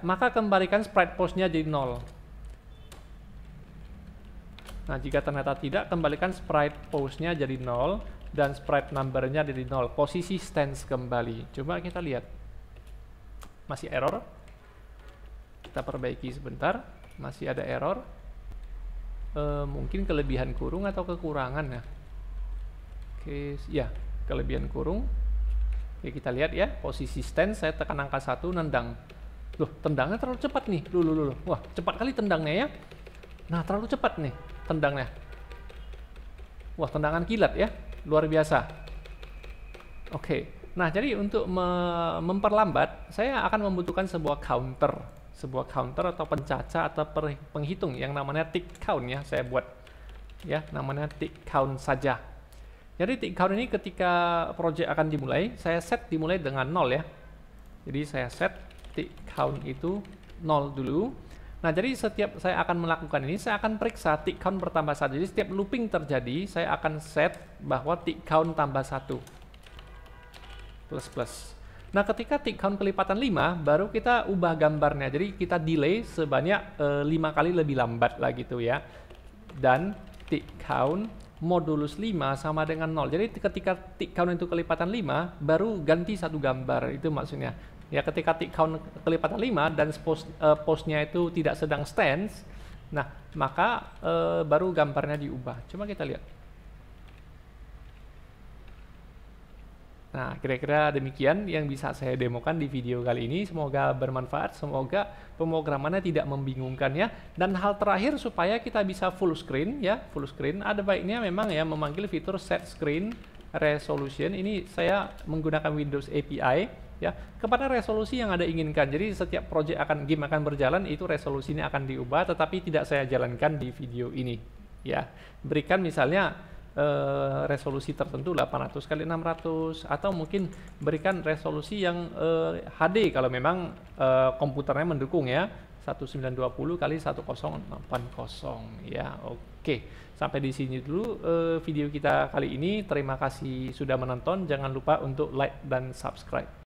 maka kembalikan spread postnya jadi 0. Nah, jika ternyata tidak, kembalikan spread postnya jadi 0 dan spread numbernya jadi 0. Posisi stance kembali. Coba kita lihat. Masih error. Kita perbaiki sebentar. Masih ada error. Mungkin kelebihan kurung atau kekurangan ya. Oke, ya, kelebihan kurung. Oke, kita lihat ya, posisi stance saya tekan angka 1 nendang. Loh, tendangnya terlalu cepat nih. Loh. Wah, cepat kali tendangnya ya. Nah, terlalu cepat nih tendangnya. Wah, tendangan kilat ya. Luar biasa. Oke. Nah, jadi untuk memperlambat, saya akan membutuhkan sebuah counter atau pencaca atau penghitung yang namanya tick count ya, saya buat ya, namanya tick count saja. Jadi tick count ini ketika project akan dimulai, saya set dimulai dengan 0 ya. Jadi saya set tick count itu 0 dulu. Nah, jadi setiap saya akan melakukan ini, saya akan periksa tick count bertambah 1. Jadi setiap looping terjadi, saya akan set bahwa tick count tambah 1 plus. Nah, ketika tick count kelipatan 5, baru kita ubah gambarnya. Jadi kita delay sebanyak 5 kali lebih lambat lah gitu ya. Dan tick count modulus 5 sama dengan 0. Jadi ketika tick count itu kelipatan 5, baru ganti satu gambar. Itu maksudnya. Ya, ketika tick count kelipatan 5 dan postnya itu tidak sedang stance, nah, maka baru gambarnya diubah. Coba kita lihat. Nah, kira-kira demikian yang bisa saya demokan di video kali ini. Semoga bermanfaat, semoga pemrogramannya tidak membingungkan ya. Dan hal terakhir supaya kita bisa full screen ya, ada baiknya memang ya memanggil fitur set screen resolution. Ini saya menggunakan Windows API ya kepada resolusi yang Anda inginkan. Jadi setiap game akan berjalan itu resolusinya akan diubah, tetapi tidak saya jalankan di video ini ya. Berikan misalnya resolusi tertentu 800 kali 600 atau mungkin berikan resolusi yang HD kalau memang komputernya mendukung ya, 1920 kali 1080 ya. Oke, sampai di sini dulu video kita kali ini. Terima kasih sudah menonton. Jangan lupa untuk like dan subscribe.